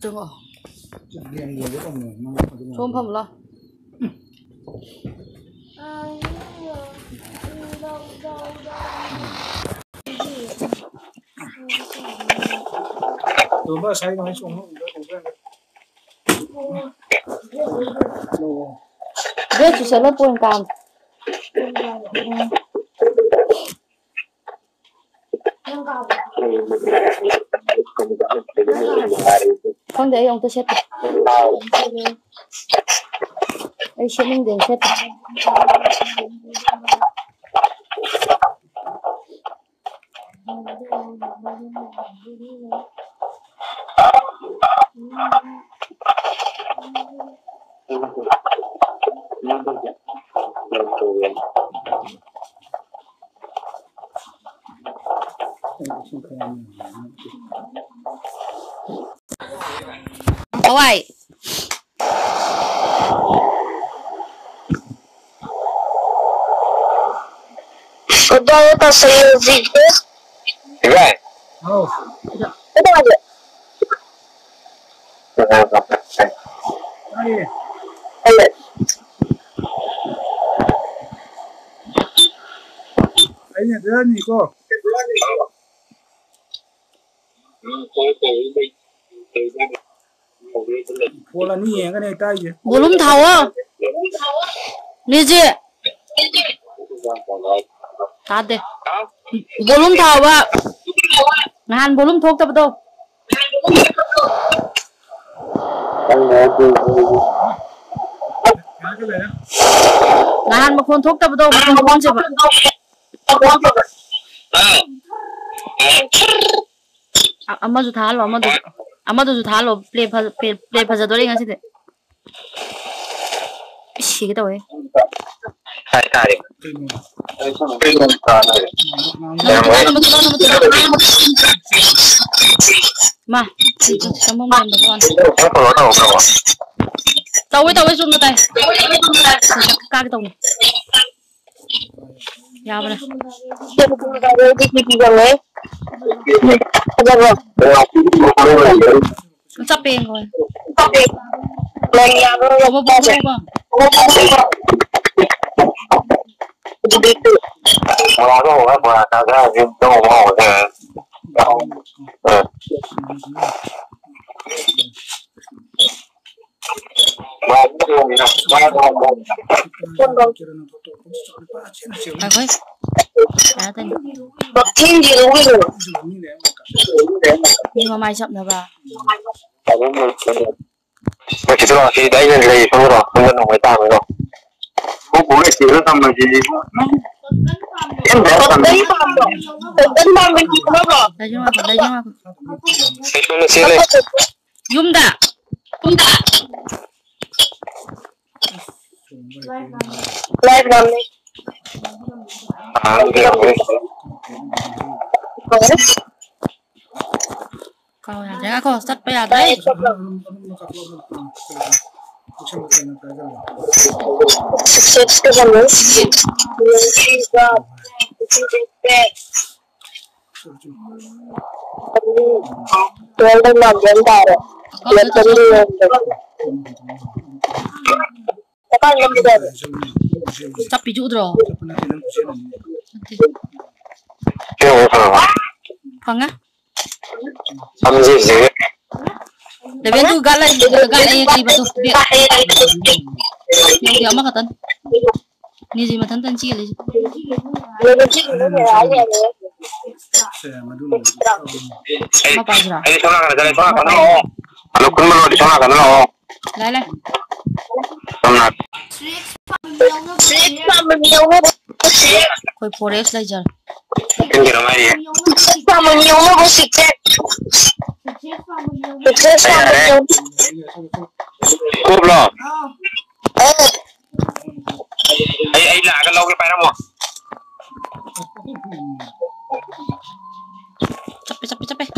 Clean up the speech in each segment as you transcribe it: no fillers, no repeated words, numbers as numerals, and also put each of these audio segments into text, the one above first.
Trông rồi. Trông phẩm lo. Tôi mới say nói xuống Biết chú sẽ lớp buồn cảm. Không để ông tôi xếp. Đây sẽ mình đến xếp. Ôi. Udah pas saya video. Right. Oh. Itu aja. Ayo. Ayo. Anh nhận ra nhỉ cô? Cô là nhỉ cái này tay gì? Volume thầu á. Nè gì? Tade. Volume thầu á. Nahan volume thok tập đâu? Nahan một con thok tập đâu? Một con gì vậy? Amma ju thalo, amma ju thalo play phaja dori ngasi de. Shi cái đâu ấy? Sai sai. Ma, kamu main beruan. Tahu zoom tay. Kaki tahu. Ya benar. Capek kau. Kamu bawa apa? Begitu. Kalau tu apa ada yang tu mau dah. Thôi. Đã tên. Bậc thiên gì luôn rồi. Nhưng mà mai chậm rồi bà. Mà chỉ là khi đấy là gì xong rồi, không cần phải tạm rồi. Không có chỉ là tầm là gì. Em bé tầm đấy tầm rồi. Tầm tầm mình nó rồi. Đây chứ mà. Xin lên. Yum đã. Live làm đi. Kau ya jangan kau start payah đấy. Sukses terus. Tôi đang làm đến đây rồi. Lihat dulu. Apa yang tidak? Tapi juga Fanga? Gì gì? Để bên tu gala yang di batu. Yang dia mah katan. Ni gì mà thân chi lấy. Apa aja? Ini sana kan lo. Kalau kun mau di sana kan lo. Lai. Sana. Koi forest lai jar. Ini ramai ya. Sama nyonya bu sukses. Sukses sama nyonya. Kublo. Ai là cái lâu cái phải không? Capek.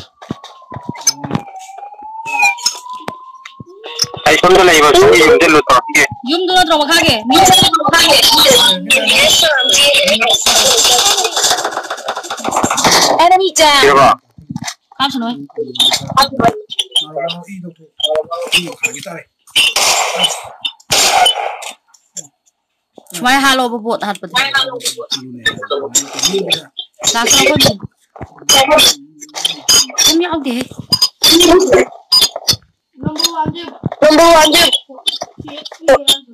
Ai con cái này vào xuống yum dulu toh. Yum dulu terus makage. Enemy jam. Siapa? Kamu senoi. nó y đâu thôi y khá cái ta này Mai halo bobot hat pati. Lasa ko din. Kami ako di. Number one jib.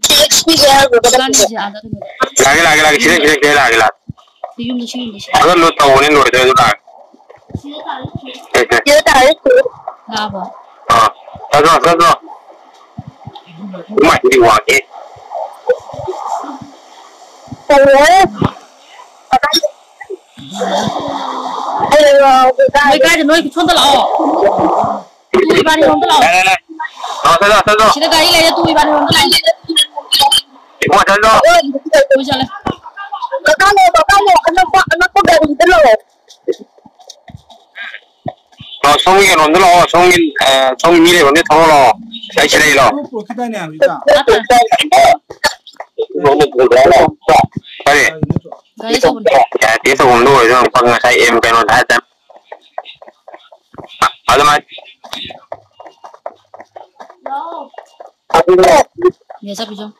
CXP ya. lagi sini lagi. Siyum na. Agar lu tahu ni lu itu dah. Dia tahu. Labo. Satu. Rumah di Wadi. Noi cái thì noi không tao lọ. Tui ba đi không tao lọ. Này. Satu. Sini cái này tui ba đi không tao lọ. Mau satu. Tui sao lại? Kakak lo, anak ko galing dalo. 성인 원들로 성인 미래 원들 통로 잘 지내요. 뭐 기다냐 우리가 빨리. Cái số một. 자, 뒤에서 운동을 좀 방금 사이 em cái nó đã chậm. Ada mai. Nghe sắp đi không?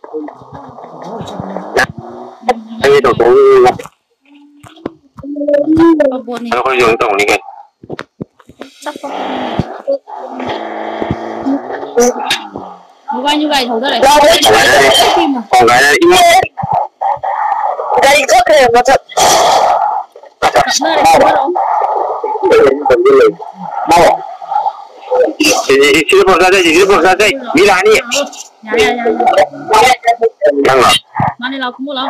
Đây đồ cũng Có buồn nó có dùng tổng đi kìa. sắp không? Như vậy thấu ra đấy. Còn cái này im. Galing ko kaya mo to. Nơi này không đâu. Chỉ ra đây, Milani. Dạ. Đang rồi. Mà này nào cũng mua đâu.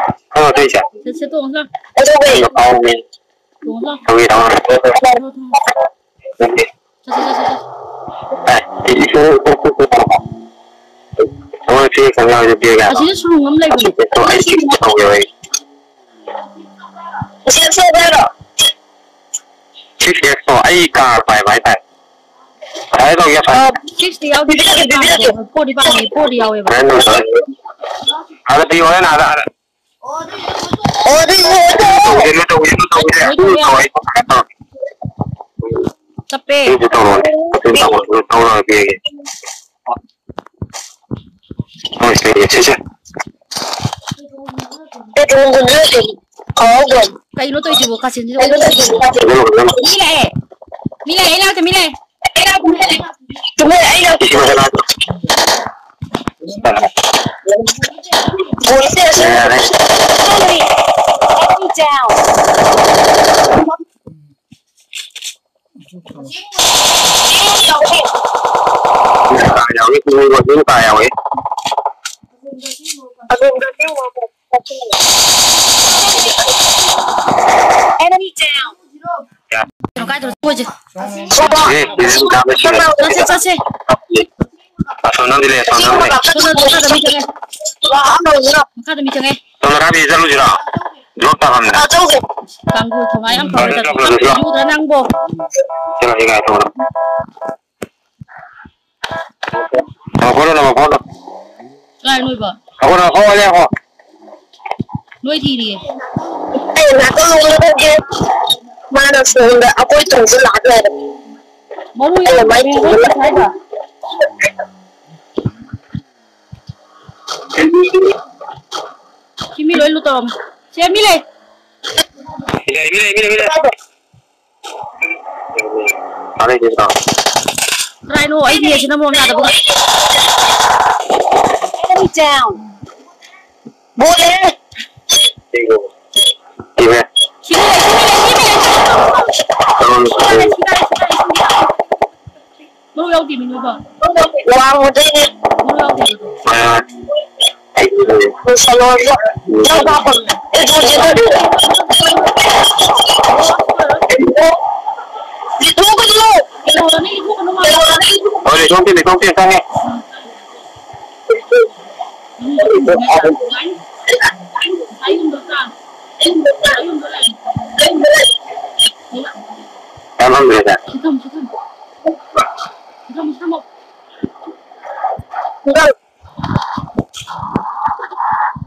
Đây chả. Sẽ tuồng sao? Tuồng sao? Thôi đâu. Thôi thì không nhau được bia gà. Chỉ xuống ngắm lên rồi. Tôi ai chịu không rồi. Siya pero. Chiếc xe số ai cả phải. Đấy tôi gặp phải. Chiếc đi ao đi po đi ao vậy. Đấy rồi. Ada đi ở nào đó. Nó đâu. Sắp bê. Tôi rồi bia kìa. Thôi chết. Ito yung gusto. Kawag. Cái nó tôi chỉ buộc cả chân chứ. Mile. Mile nào thì Mile. Cuma ayaw. Bullshit. Sorry. Let me down. Tài cái tôi còn những tài ấy. Enemy down. Nó cái rồi thôi chứ. Sao. Sonam dile. Nó cái mình chẳng nghe. Sonam kami jalu jira. Jota kami. Càng vừa thoải mái ăn phải thật. Chú đã năng bộ. Jangan ingat itu. Nama kono. Lại nuôi vợ. Aku nak kau aja kau. Nuôi thì đi. Ay, natulong na din. Manas na ako itong sulaga. Bố nuôi em mày nuôi thấy cả. Chị mi lối lụt tòm. Chị mi lên. Mile. Ada di sana. Lại nuôi ấy gì chứ nó mua nhà được không? Enemy down. Boleh. Iya. Chị mi lên. Nuôi đâu thì mình nuôi vợ. Wang mo din. Nuôi đâu thì được. Salon. Daw ako. Ito dito. Dito ko dito. Ito na ni ibu kan rumah. Oh, di kongsi sana. Ayun doon. Alhamdulillah. Kita.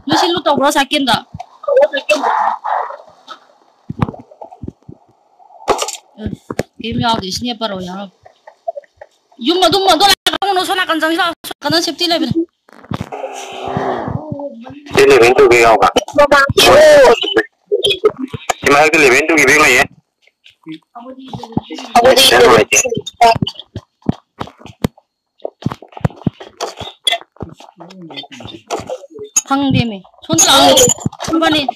Mesin lu tau berapa sakit tak? Game out di sini apa roh ya? Yung mà đúng mà tôi là không nó số nào cần giống như là cần nó xếp tí lên bên cái lề bên tôi cái không cả nhưng mà cái lề bên tôi cái bên này ấy thằng đi mày 손 들어 빨리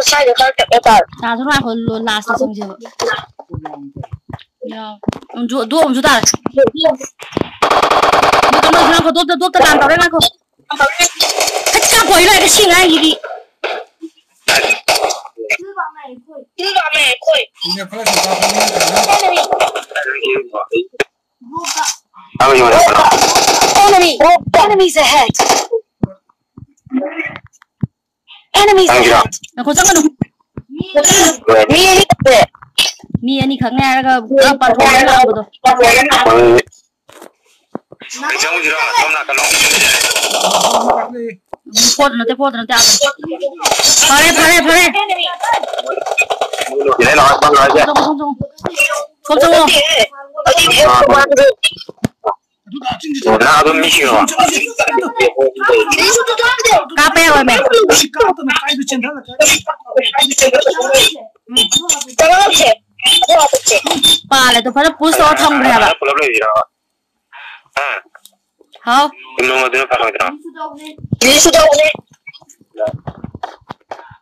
sai được các bạn 자 저랑 걸로 라스트 성질 야 ông chú ta nó cầm nó đốt làm tao đấy nó hết cả quỷ lại cái xin ai gì đi 이제 클래스 다 보면 Enemies ahead. Enemies ahead. nó có răng nó mi anh khẳng nghe cái bà thổi cái nào rồi phốt nó te pare cái nói con nói chứ không nào tôi mới chịu cà phê rồi mẹ bà lại tôi phải bút số thông rồi bà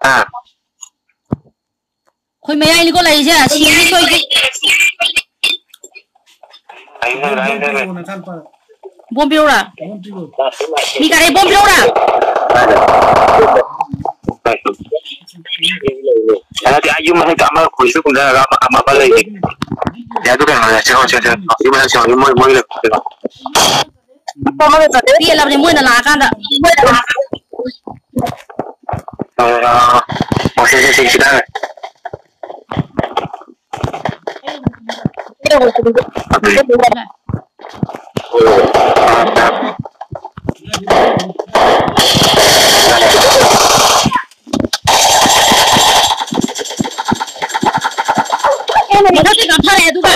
hả khôi mấy anh có lấy chứ à xin đi thôi bom biêu ra mi cái này bom biêu ra nanti ayu mah tak mau kuis pun dah lama balik ya tu kan jangan ayu mah jangan mau le dia làm gì mua là lá can đó xin dah nó chỉ còn thằng này tu cả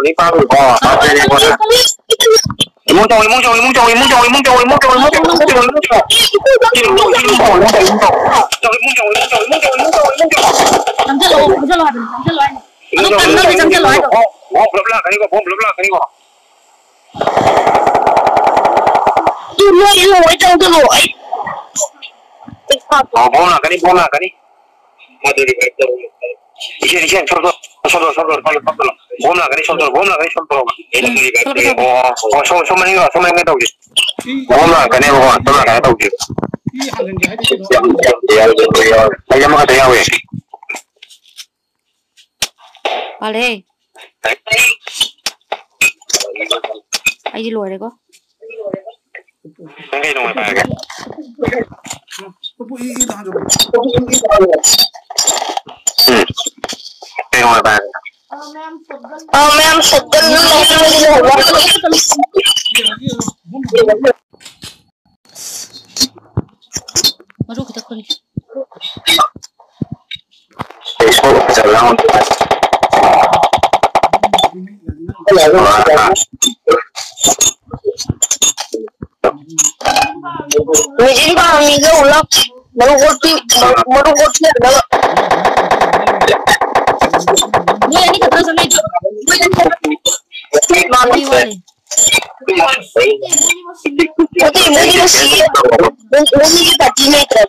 ni pa rồi đây này con muốn trồng chấm chân lối nó cắn nó thì chấm chân lối rồi bom cái này có bom là cái này mà đi 이제 저도 몸나 그래 손도 소만 해도 오지 몸나 그래 뭐 손나 그래 오지 이 하는 게 해도 아야 뭐가 돼야 왜 빨리 ai đi lùi đấy có cái này phải cái 이거 하죠 cái này phải Mem sedang Maju kita kuning. jalan Mijin ba amiga ulap marugoti adalah Ini kita sama itu. Mami wali. Putih mungkin masih mungkin kita dimeter.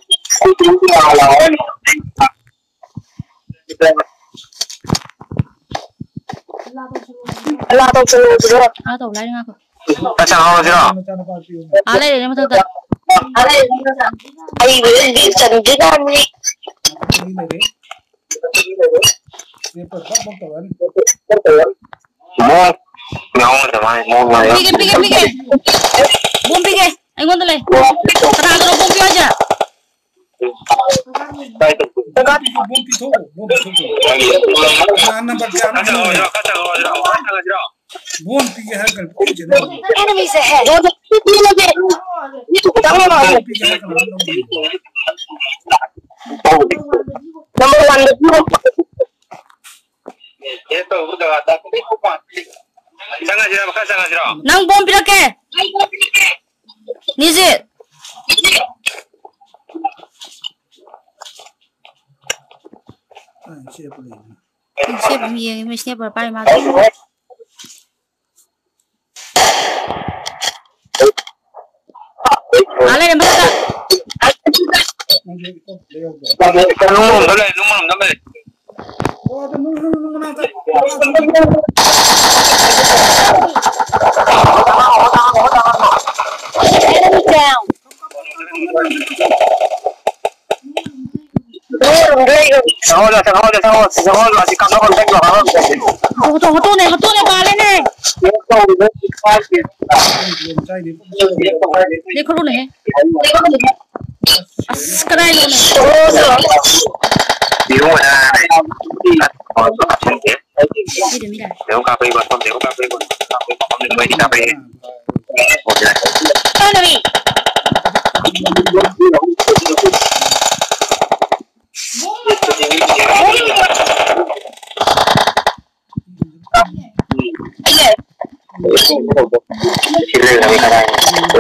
Allah tahu sudah. Ah tahu lain aku. Macam apa sih lo? Ale ini macam tu. Ayo beli cenderan ni. Mau teman mau Pikir. Bom pikir. Ayo ngontor le. Terang terus bom pikir aja. Enemies ahead. Itu Number 1 dulu. Itu udah ada Sangat sih, makasih sangat sih. Nang bom pilake. Nizit. siap lagi. Siap mi siap berapa mas? Ale yang berapa? Nomor. Oh, nunggu nanti. Enemy down. Hoto nih bale nih. Dia kalau nih. Sekarang ini. Di rumah ada. Mira. Tengo un café igual, tengo un café igual. Café. Enemy.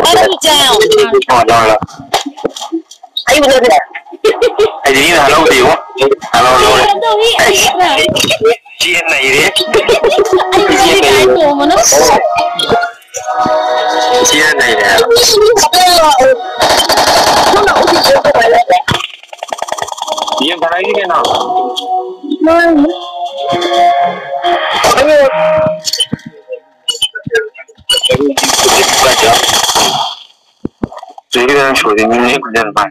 Enemy down. Ayo bener. Ai đi là lâu điều. Alo lâu đấy. Chiên này đi. Chiên này. Chiên này nè. Chiên cái đấy cái nào? Jadi kita sudah ini kemudian pak.